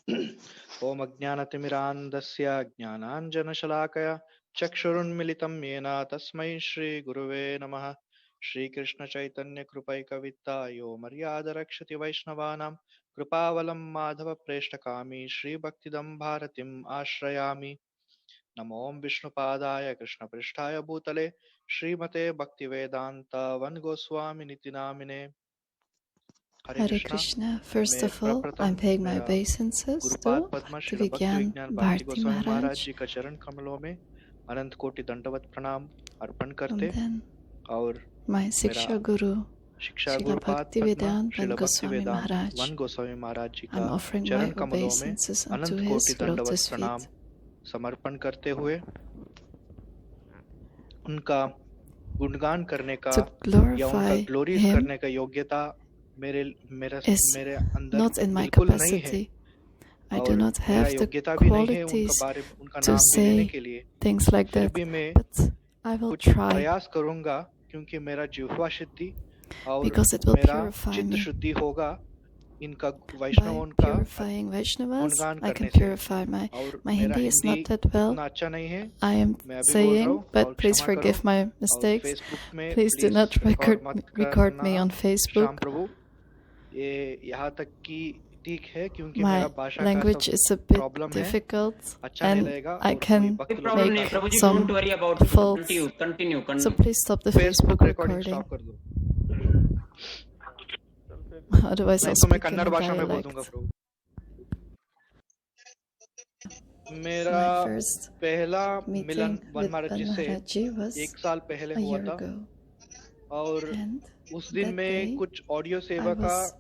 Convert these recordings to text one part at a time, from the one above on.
ओम अज्ञानतिमिरान्धस्य ज्ञानाञ्जनशलाकया चक्षुरुन्मिलितं येन तस्मै श्रीगुरुवे नमः। श्रीकृष्णचैतन्यकृपैकवित्तायो मर्यादरक्षति वैष्णवानां कृपावलं माधवप्रेष्ठकामी श्रीभक्तिदं भारतीम् आश्रयामि। नमो विष्णुपादाय कृष्णपृष्ठाय भूतले श्रीमते भक्तिवेदान्त वन गोस्वामिनिति नामिने। हरे Hare कृष्णा। Krishna. First मैं of all, प्रप्रथम I'm paying my मेरा obeisances गुरुपाद to पद्म श्रील भक्ति Bhaktivedanta विज्ञान भारती Bharti गोस्वामी महाराज Maharaj, जी का चरण कमलों में अनंत कोटि दंडवत प्रणाम अर्पण and करते then और my मेरा Siksha Guru, Shiksha Srila Gurupada Padma Bhaktivedanta Srila Van Bhakti Goswami Vedanta Maharaj. Van Goswami Maharaj ji I'm का offering चरण my कमलों में obeisances unto अनंत his कोटि दंडवत lotus प्रणाम feet. समर्पण करते हुए उनका गुणगान करने का To या उनका glorify ग्लोरीज him करने का योग्यता मेरे is मेरे अंदर not in my बिल्कुल नहीं है capacity. I do और not मेरा have the योग्यता भी नहीं है उनका qualities उनका to नाम भी लेने say के लिए। things like फिर that, भी मैं but I will कुछ try प्रयास करूंगा क्योंकि मेरा जिह्वा शुद्धि और because it will मेरा purify चित्त me. शुद्धि होगा इनका By वैष्णवों का purifying Vaishnavas, गुणगान I करने can से। purify my और my मेरा Hindi is Hindi not that well. उतना अच्छा नहीं है I am मैं अभी बोल रहा saying, हूँ but और please क्षमा करो। forgive my और mistakes. फेसबुक में Please do not रिकॉर्ड मत record करना me on श्याम Facebook. प्रभु। ये यहाँ तक कि ठीक है क्योंकि My मेरा भाषा का language सब is a bit प्रॉब्लम है difficult, अच्छा नहीं and लगेगा I और कोई can भक्त लोग problem make nahi, Prabhuji, some don't worry about it. faults. Continue. So please stop the Facebook Facebook recording recording. Stop कर दो Otherwise, नहीं I'll तो मैं speak in कन्नड़ a भाषा में बोल dialect. दूंगा प्रभु। My मेरा first पहला मिलन meeting Van with Maharaj ji Van से Maharaj Ji was 1 साल पहले a हुआ year था ago, और and उस दिन that में day कुछ ऑडियो I सेवा का was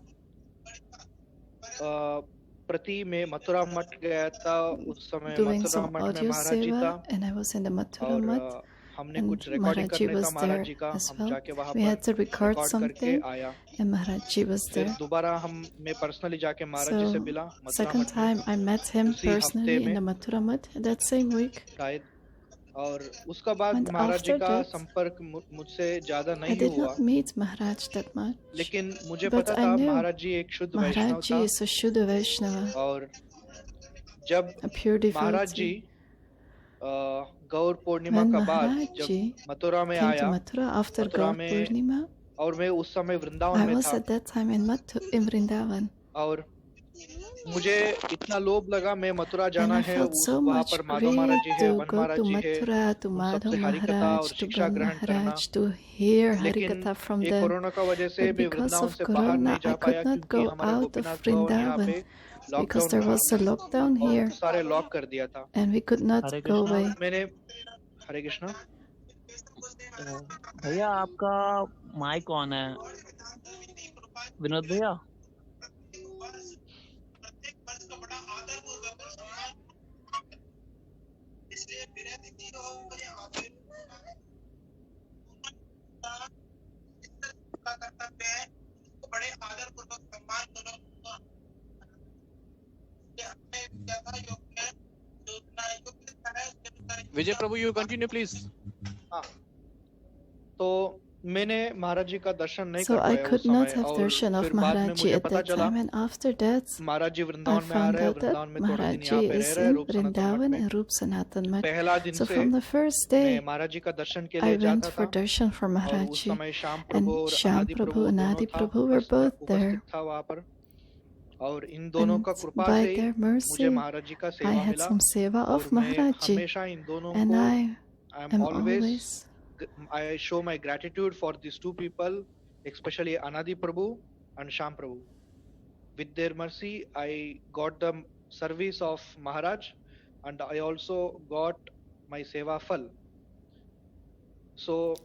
प्रति में मथुरा मठ गया था। उस समय doing मथुरा some मठ में audio महाराज जी था seva, and I was in the Mathura और Math, हमने and कुछ रिकॉर्डिंग Maharaj Ji करने था was महाराज there जी का। as हम well. जाके वहां We पर had to record रिकॉर्ड करके something, आया। and Maharaj Ji was फिर there. दोबारा मैं पर्सनली जाके महाराज जी से So, मिला मथुरा second मठ में time I met him उसी हफ्ते personally in में the Mathura Math that same week. शायद। और उसका बाद And महाराज जी after का that, संपर्क मुझसे ज्यादा I नहीं did हुआ not meet Maharaj that much, लेकिन मुझे but पता I था knew महाराज जी एक शुद्ध वैष्णव Maharaj Ji था। is a Shuddha Vaishnava, और जब a pure Maharaj ji devotee. Gaur Purnima When का बाद Maharaj जब Ji मथुरा में came to आया Mathura after मथुरा Gaur में Purnima, और मैं उस समय वृंदावन I में was था at that time in Vrindavan, और मुझे इतना लोभ लगा मैं मथुरा and जाना I है felt so वहां much पर माधव महाराज greed जी है to one go Maharaj to जी है Mathura, to उन Madhav सबसे हरिकथा Maharaj, और to शिक्षा Ban ग्रहण करना। Maharaj, to hear लेकिन Harikatha from ये them. कोरोना का वजह से But मैं because वृंदावन of से बाहर Corona, नहीं जा I पाया could not क्योंकि go हमारे out of गोपीनाथ भवन यहाँ पे Vrindavan लॉकडाउन because there था was a lockdown और here, सारे लॉक कर दिया था। and we could not Hare go Krishna away. मैंने हरे कृष्णा भैया आपका माइक ऑन है विनोद भैया विजय प्रभु यू कंटिन्यू प्लीज। हाँ तो मैंने महाराज जी का दर्शन नहीं So कर I पाया उस could not समय have और darshan of फिर बाद में Maharaj Ji मुझे at पता that चला time, and after that Maharaj ji I Vrindavan में आ found रहे हैं out that वृंदावन में थोड़े Maharaj दिन यहाँ Ji पे रह is रहे हैं in रूप सनातन मठ Vrindavan में। and Roop Sanatan Math. पहला दिन So से from the first मैं day, महाराज जी का दर्शन के I लिए went जाता for था darshan for और Maharaj उस Ji, समय श्याम and प्रभु और Shyam आदि Prabhu प्रभु and दोनों Adi था Prabhu were both उपस्थित there, था वहाँ पर और इन दोनों and का कृपा by से ही their मुझे mercy, महाराज जी का I सेवा had मिला some seva और of मैं Maharaj Ji, हमेशा इन दोनों and को I I am am always always I show my gratitude for these two people, especially Anadi Prabhu and Sham Prabhu. With their mercy, I got the service of Maharaj, and I also got my seva phal. So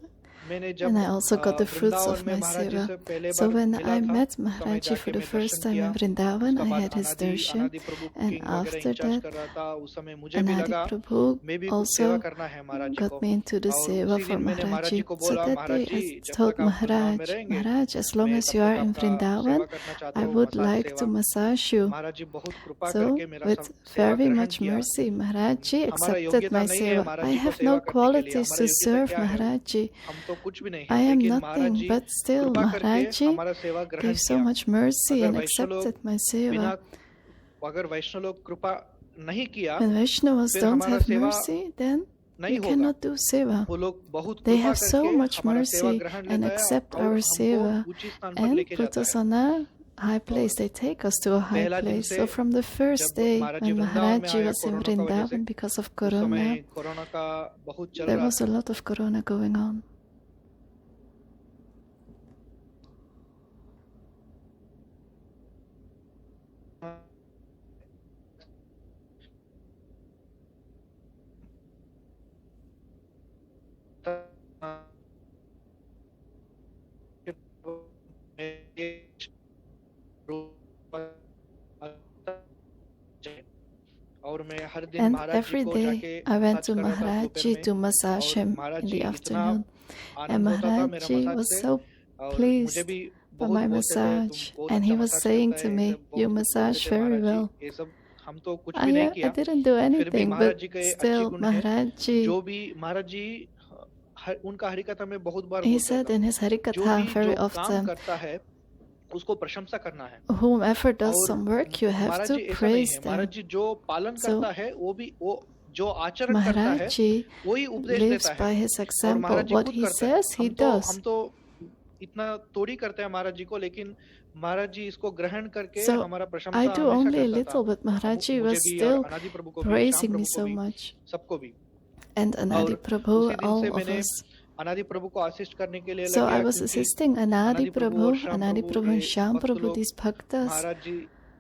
मैंने जब and I also got the fruits Vrindavan of में my Maharaj ji seva. से पहले So bar when मिला I था met उस समय Maharaj Ji जाके for the मैं first दर्शन time किया। in Vrindavan, उसका I बाद had his darshan, अनादि प्रभु and कुकिंग वगैरह after इंचार्ज that, कर रहा था। उस समय मुझे भी Anadi लगा Prabhu मैं भी कुछ सेवा also करना है महाराज जी को got me into the और seva उसी for दिन मैंने Maharaj महाराज जी Ji. को So बोला that Maharaj day ji I जब told तक आप वृंदावन में Maharaj, रहेंगे Maharaj, as long मैं as तब you तक are in आपका Vrindavan, सेवा करना चाहता I हूँ would मसाज like सेवा। to massage you. महाराज जी बहुत कृपा So, करके मेरा with सेवा very ग्रहण much किया। mercy, Maharaj Ji हमारा accepted योग्यता my नहीं है seva. महाराज I जी को have सेवा no करने के लिए। qualities हमारा to योग्यता serve क्या है Maharaj Ji. हम तो कुछ भी नहीं I है am लेकिन महाराज nothing, जी but still कृपा करके Maharaj Ji हमारा सेवा ग्रहण gave so किया। much mercy अगर and वैष्णव लोग accepted my seva. बिना अगर वैष्णव लोग कृपा नहीं किया When Vaishnavas फिर don't हमारा have सेवा mercy, then नहीं we होगा। cannot do seva. वो लोग बहुत They कृपा have so करके much हमारा सेवा mercy ग्रहण and लेता है accept और our हमको seva ऊंची स्थान पर and लेके put जाता us है। on a high place. They take us to a high पहला दिन place. से So from the first जब day Maharaj ji when Vrindavan में Maharaj Ji आया was in कोरोना का वजह से, Vrindavan because of उस Corona, समय कोरोना का बहुत चल there रहा was a था। lot of Corona going on. और मैं हर दिन And महाराज जी every को day जाके I went मसाज to कर रहा था Maharaj दोपहर Ji में to massage और him Maharaj in ji the इतना afternoon. And आनंद होता था Maharaj मेरा Ji मसाज was से so और मुझे pleased भी for बहुत my बोलते थे तुम massage. बहुत And अच्छा he was मसाज saying करता to है, me, सब you बहुत massage बोलते थे very महाराज जी well. ये सब हम तो कुछ भी नहीं I किया didn't do फिर भी anything, महाराज but जी के अच्छी still गुण है Maharaj Ji, जो भी महाराज जी उनका हरिकथा में बहुत बार he बोलते said थे in his जो Harikatha भी very जो काम often, करता है उसको प्रशंसा करना है whomever does और some work, you have Maharaj to जी ऐसा नहीं praise है महाराज them. जी जो पालन So करता है वो जो आचरण करता है Maharaj Ji वही उपदेश lives देता by है his और example. महाराज जी What खुद he करता है says, he हम does. तो इतना तोड़ी करते हैं महाराज जी को लेकिन महाराज जी इसको ग्रहण करके So हमारा I प्रशंसा do हमेशा only a करता था little, but Maharaj Ji मुझे was भी और still अनादि प्रभु को भी श्याम praising प्रभु me को so भी much. सबको भी And Anadi और Prabhu, उसी दिन all से of मैंने us. अनादि प्रभु को असिस्ट करने के लिए लग So I गया was क्योंकि assisting Anadi अनादि प्रभु और Prabhu, Shyam Anadi Prabhu Prabhu and ये Shyam भक्त Prabhu, लोग these bhaktas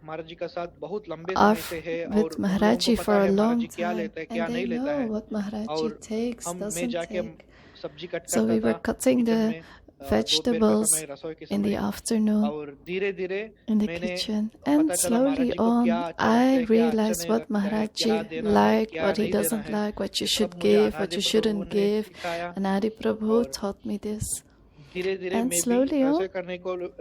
महाराज जी का साथ बहुत लंबे are समय से है और with उन लोगों Maharaj को Ji पता for a है महाराज long जी क्या time, लेता है क्या and नहीं they लेता know है what Maharaj Ji और takes, मैं doesn't जाके take. सब्जी कट So we करता were था cutting किचन the में दोपहर का vegetables समय रसोई के in the समय afternoon और धीरे धीरे in the मैंने kitchen. पता And चला महाराज slowly जी को क्या on, अच्छा लगता I है क्या अच्छा realized नहीं what लगता है Maharaj क्या Ji देना है liked, क्या what he नहीं देना doesn't है like, what you सब should मुझे give, what अनादि you प्रभु shouldn't ने give. सिखाया Anadi Prabhu और taught me this. धीरे धीरे And मैं भी slowly on,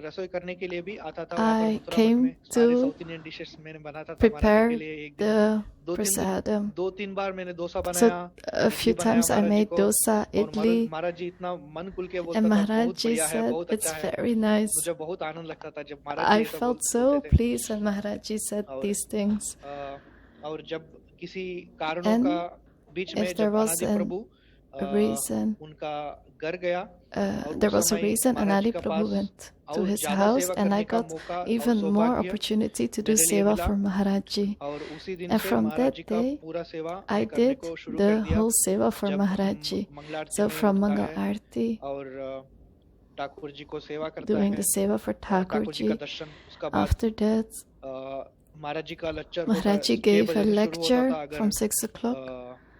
रसोई करने के लिए भी आता था वहाँ पर I मथुरा मठ came में सारे to साउथ इंडियन डिशेस मैंने बनाता था महाराज जी के prepare लिए एक दिन the दो prasadam. तीन बार मैंने डोसा So बनाया a इडली few बनाया times I Maharaj ji made को dosa, और idli, महाराज जी इतना मन खुल के and बोलता था Maharaj बहुत Ji बढ़िया है said, बहुत it's अच्छा है very nice. मुझे बहुत आनंद लगता था जब महाराज जी I ऐसा felt so बोलते थे pleased when Maharaj Ji said और these things. और जब किसी कारणों And का बीच में if there जब was अनादि प्रभु a reason, उनका घर गया और there उस was a समय reason महाराज जी Anadi का Prabhu पास went to और his ज्यादा house, सेवा and करने I का got मौका और even more सौभाग्य opportunity to do मेरे लिए seva मिला for Maharaj Ji. और उसी दिन And से from महाराज that जी का day, पूरा सेवा I मैं करने did को शुरू the कर दिया whole seva for जब Maharaj Ji. मंगला आरती So में from उठता Mangal है Aarti, और ठाकुर जी को सेवा करता doing है the seva for Thakur Thakur ji का Ji. दर्शन उसका बाद After that, महाराज जी का लेक्चर Maharaj Ji 6 gave बजे a से शुरू होता lecture था अगर from 6 o'clock,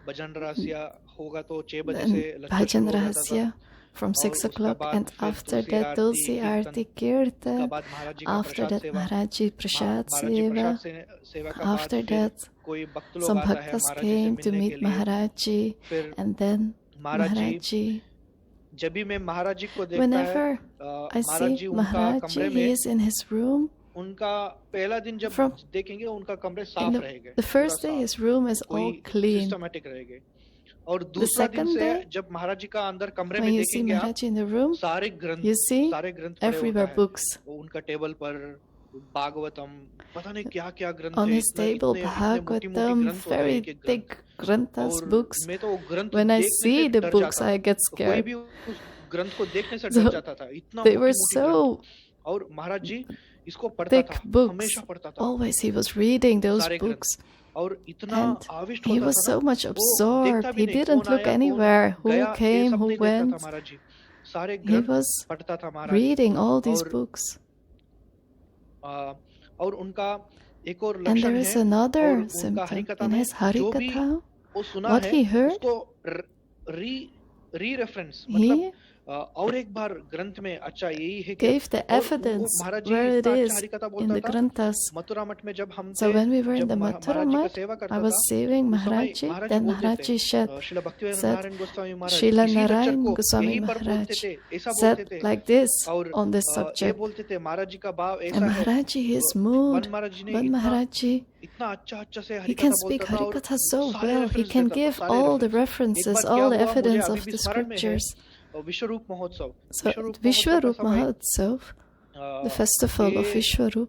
भजन रहस्य होगा तो 6 बजे and से लेक्चर Bhajan शुरू हो जाता था Rahasya from और 6 उसका o'clock, बाद and फिर after Tulsi that Aarti Tulsi कीर्तन Aarti उसका Kirtan, बाद महाराज जी का after प्रसाद that सेवा Maharaj Ji Prasad महाराज जी Seva, प्रसाद सेवा का बाद after फिर that कोई भक्त लोग some आता है bhaktas महाराज जी से came to मिलने के meet लिए Maharaj Ji, फिर and then Maharaj ji Maharaj Ji, जब भी मैं महाराज जी को देखता है whenever I Maharaj ji see उनका Maharaj कमरे Ji, he में is in his room. उनका पहला दिन जब From देखेंगे उनका कमरे in साफ रहेंगे the पूरा first day, साफ his room is all कोई clean. सिस्टमैटिक रहेंगे और The दूसरा दिन second से day, जब महाराज जी का अंदर कमरे when में you see देखेंगे आप Maharaj Ji in the room, सारे ग्रंथ you see सारे ग्रंथ पड़े होता everywhere है books. वो उनका टेबल पर भागवतम पता नहीं क्या क्या ग्रंथ On है his table, इतने मोटी मोटी Bhagavatam, ग्रंथ होते हैं very एक एक ग्रंथ thick granthas और books. मैं तो वो ग्रंथ When I देखने see से the डर books, जाता I था get तो कोई scared. भी उस ग्रंथ को देखने से So डर जाता था इतना they मोटी were मोटी ग्रंथ so और महाराज जी इसको पढ़ता thick था books. हमेशा पढ़ता था Always he was reading those सारे ग्रंथ books, और इतना and आविष्ट he होता was था ना so much वो देखता absorbed. भी He नहीं didn't कौन look आया कौन anywhere, who गया ये came, सब who नहीं देखता था went. महाराज जी सारे He ग्रंथ was पढ़ता था महाराज reading all these और books. और उनका एक और And लक्षण there है is another और उनका symptom हरिकथा in में his जो भी Harikatha. वो सुना What है he heard, उसको री रेफरेंस मतलब he और एक बार ग्रंथ में अच्छा यही है कि gave the और वो evidence Maharaj ji where it इतना अच्छा is हरिकथा in बोलता the था Granthas. मथुरा मठ में जब हम So थे when we were in जब the Mathura महाराज जी का Math, सेवा I करता was था saving उस समय Maharaj Ji. Maharaj ji Then बोलते Maharaj थे Ji said, Srila Bhaktivedanta said Narayan Goswami Maharaj Srila इसी लेक्चर Narayan को Goswami यहीं पर बोलते Maharaj थे ऐसा बोलते said थे like this और on this ये subject. बोलते थे महाराज जी का भाव And ऐसा है Maharaj Ji, his one mood, महाराज जी ने Van इतना Maharaj Ji, इतना अच्छा से he हरिकथा can speak बोलता था और Harikatha so सारे well. He रेफरेंस can देता था give सारे all the रेफरेंस एक references, बार क्या all the हुआ मुझे evidence अभी of भी the स्मरण में है scriptures. विश्वरूप महोत्सव So विश्वरूप महोत्सव का Vishwarup समय Mahotsav, the festival of ये Vishwarup,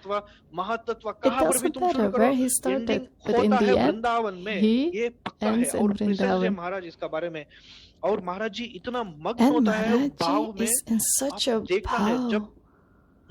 तत्व महातत्व It कहाँ पर भी doesn't तुम शुरू matter करो, where he ending started, but in होता है the end, वृंदावन में, he ये पक्का है। ends in और प्रेजेंस है Vrindavan. महाराज इसका बारे में, और महाराज जी इतना मग्न And होता है Maharaj भाव Ji में। is in such आप a देखना है जब bhav.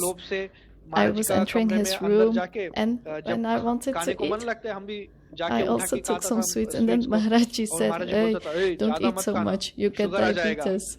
because लोभ से I महाराज जी was का entering कमरे his में अंदर room, जाके and जब when I wanted खाने to को मन eat, लगता है हम भी I जाके उठा also के took खाता some था sweets, and then स्वीट्स को Maharaj ji और said, महाराज जी "Hey, बोलता था, ए don't ज्यादा eat मत so खाना, much. You get शुगर आ जाएगा। diabetes."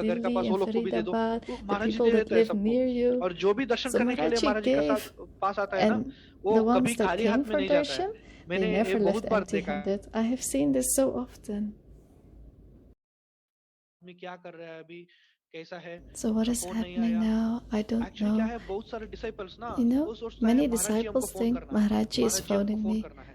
आपका घर का Delhi पास वो and लोग को भी दे दो, Faridabad, तो the Maharaj ji people they that देते हैं live सबको। near you. और जो भी दर्शन So करने के लिए Maharaj ji महाराज जी का gave, साथ पास आता है ना, and वो the कभी ones that खाली हाथ came में for नहीं जाता है। darshan, they मैंने ये never बहुत left बार देखा है। empty-handed. I have seen this so often. आदमी क्या कर रहा है अभी, कैसा है, So what उसका is फोन नहीं happening आया। now? I don't एक्चुअली क्या know. है, बहुत सारे डिसाइपल्स ना You know, वो सोचता है many महाराज जी हमको disciples फोन think करना है, Maharaj ji is महाराज जी हमको phoning फोन me. करना है।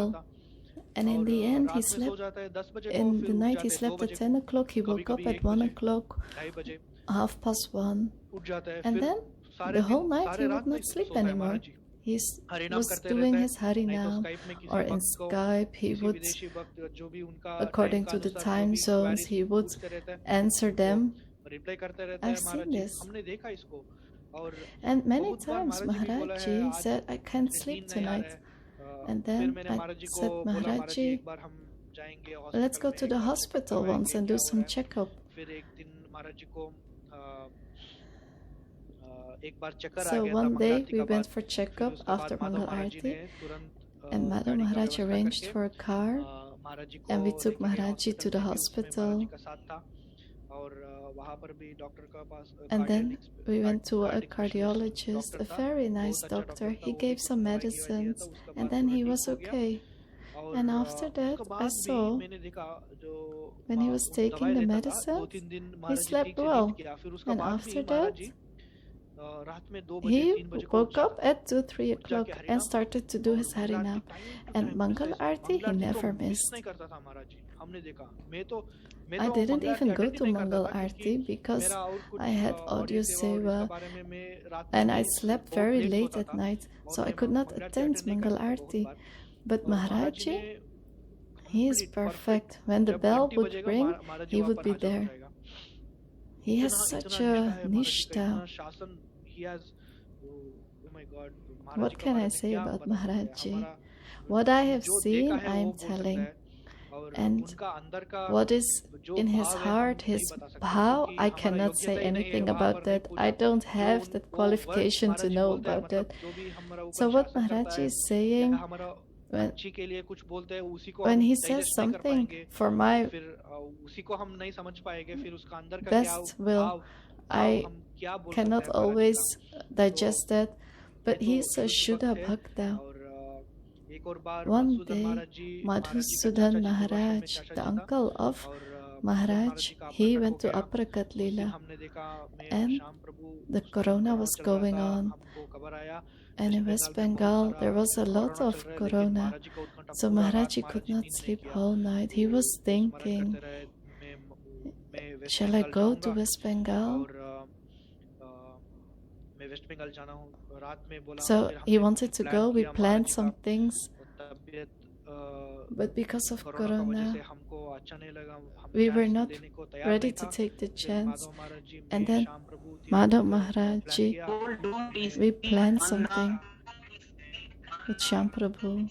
well. And in the end, he slept. In the night, he slept at 10 o'clock. He woke up at 1 o'clock, 1:30. And then the whole night he would not sleep anymore. He was doing his Harinam, or in Skype he would, according to the time zones, he would answer them. I've seen this. And many times Maharaji said, I can't sleep tonight. And then I said, Maharaji, let's go to the hospital once and do some checkup. So one day we went for checkup after Mangal Aarti, and Madam Maharaj arranged for a car, and we took Maharaji to the hospital. And then we went to a cardiologist, a very nice doctor. He gave some medicines, and then he was okay. And after that, I saw when he was taking the medicines, he slept well. And after that, he woke up at 2, 3 o'clock and started to do his Harinam. And Mangal Aarti he never missed. I didn't even go to Mangal Aarti because I had audio seva and I slept very late at night, so I could not attend Mangal Aarti. But Maharajji, he is perfect. When the bell would ring, he would be there. He has such a nishtha. What can I say about Maharajji? What I have seen, I am telling. And what is in his heart, his bhav, I cannot say anything about that. I don't have that qualification to know about that. So what Maharajji is saying, when he says something for my best will, I cannot always digest that, but he is a Shuddha Bhakta. One day, Madhusudan Maharaj, the uncle of Maharaj, he went to Aprakat Leela, and the corona was going on. And in West Bengal, there was a lot of corona. So Maharajji could not sleep whole night. He was thinking, shall I go to West Bengal? So he wanted to go. We planned some things. But because of corona, we were not ready to take the chance. And then Madhav Maharajji, we planned something with Shyam Prabhu.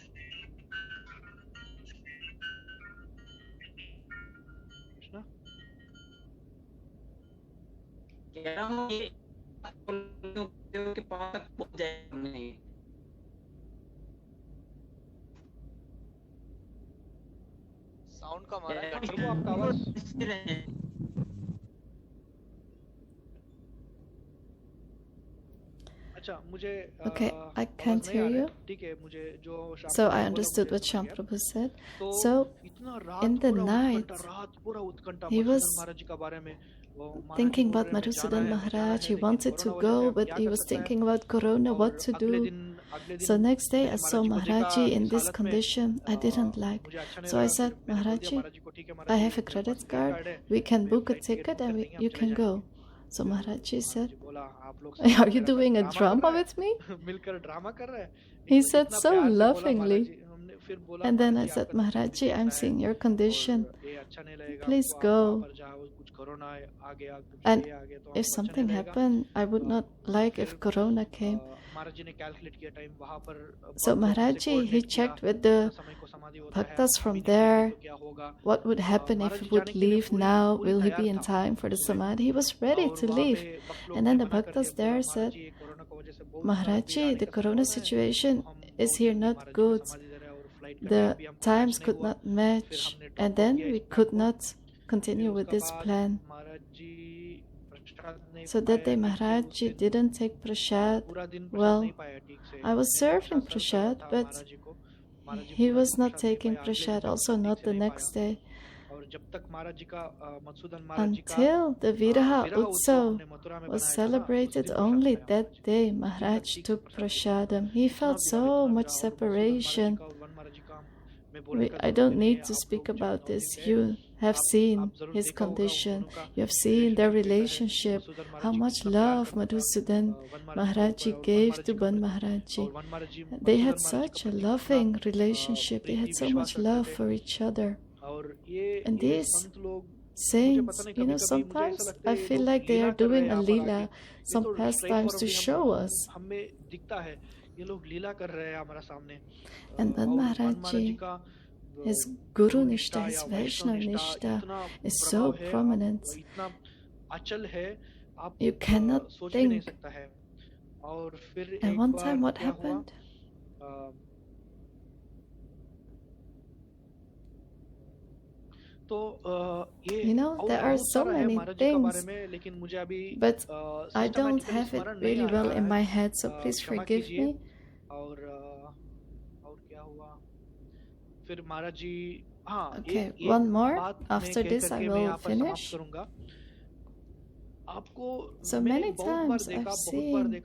Sound कम आ रहा है प्रभु आपका आवाज अच्छा मुझे Okay, I can't hear you. ठीक है मुझे जो So I understood what Shyam Prabhu said. So in the night he was thinking about Madhusudan Maharaj. He wanted to go, but he was thinking about corona, what to do. So next day I saw Maharajji in this condition I didn't like. So I said, Maharajji, I have a credit card. We can book a ticket and you can go. So Maharajji said, are you doing a drama with me? He said so lovingly. And then I said, Maharajji, I'm seeing your condition. Please go. And if something happened, I would not like if corona came. So Maharajji, he checked with the bhaktas from there, what would happen if he would leave now, will he be in time for the samadhi? He was ready to leave. And then the bhaktas there said, Maharajji, the corona situation is here not good. The times could not match, and then we could not continue with this plan. So that day Maharajji didn't take prasad. Well, I was serving prasad, but he was not taking prasad, also not the next day. Until the Viraha Utsav was celebrated, only that day Maharaj took prasadam. He felt so much separation. I don't need to speak about this. You have seen his condition. You have seen their relationship, how much love Madhusudan Maharajji gave to Ban Maharajji. They had such a loving relationship. They had so much love for each other. And these saints, sometimes I feel like they are doing a leela, some pastimes to show us. And Ban Maharajji, his Guru Nishtha, his Vaishnava Nishtha is so prominent. You cannot think. And one time what happened? You know, there are so many things, but I don't have it really well in my head, so please forgive me. Okay, one more. After this, I will finish. So many times I've seen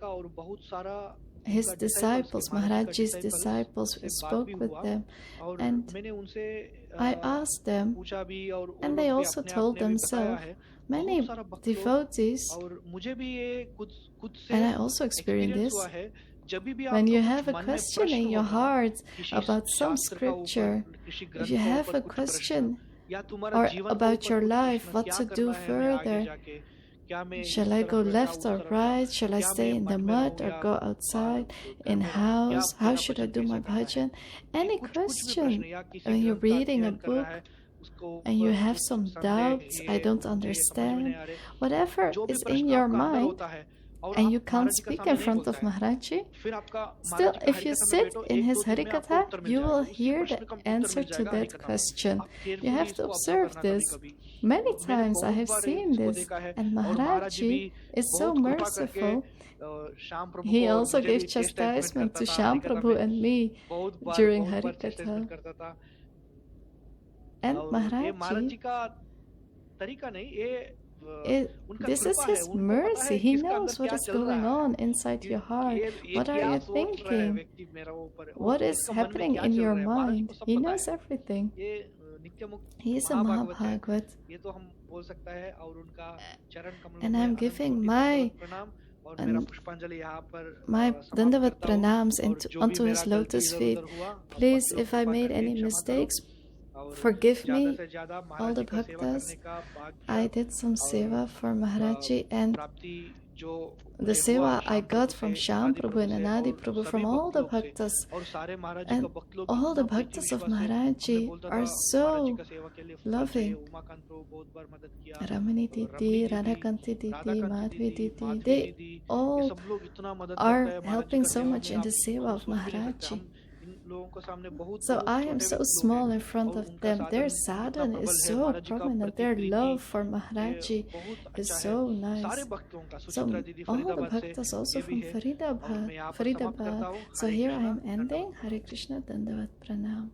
his disciples, Maharajji's disciples, spoke with them, and I asked them, and they also told themselves, many devotees, and I also experienced this, when you have a question in your heart about some scripture, if you have a question or about your life, what to do further, shall I go left or right? Shall I stay in the mud or go outside in house? How should I do my bhajan? Any question when you're reading a book and you have some doubts, I don't understand, whatever is in your mind, and you can't speak in front of Maharajji, still, if you sit in his Harikatha, you will hear the answer to that question. You have to observe this. Many times I have seen this, and Maharajji is so merciful. He also gave chastisement to Shyam Prabhu and me during Harikatha. And Maharajji, this is his mercy. He knows what is going on inside your heart. What are you thinking? What is happening in your mind? He knows everything. He is a Mahabhagavat. And I'm giving my Dandavat pranams onto his lotus feet. Please, if I made any mistakes, forgive me, all the bhaktas. I did some seva for Maharajji, and the seva I got from Shyam Prabhu and Anadi Prabhu, from all the bhaktas, and all the bhaktas of Maharajji are so loving. Ramani Didi, Radhakanti Didi, Madhvi Didi, they all are helping so much in the seva of Maharajji. So I am so small in front of them. Their sadhana is so prominent. Their love for Maharajji is so nice. So all the bhaktas also from Faridabad. So here I am ending. Hare Krishna, Dandavat Pranam.